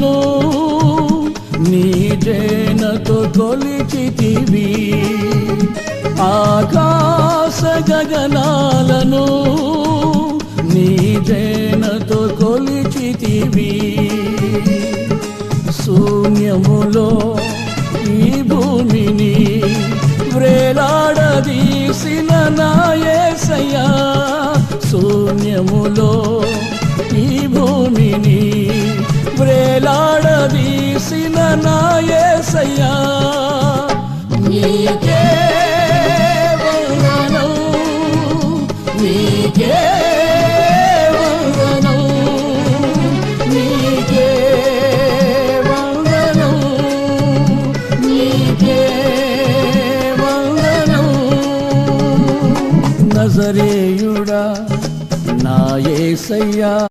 కొండలను నీదేనతో కొలిచితివి, ఆకాశ గగనాలను నీదేనతో కొలిచితివి. శూన్యములో ఈ భూమిని వ్రేలాడదీసిన నా యేసయ్యా, శూన్యములో ఈ భూమిని వ్రేలాడదీసిన నా యేసయ్యా, నీకే వందనం, నీకే వందనం, నీకే వందనం, నీకే వందనం. నజరేయుడా నా యేసయ్యా.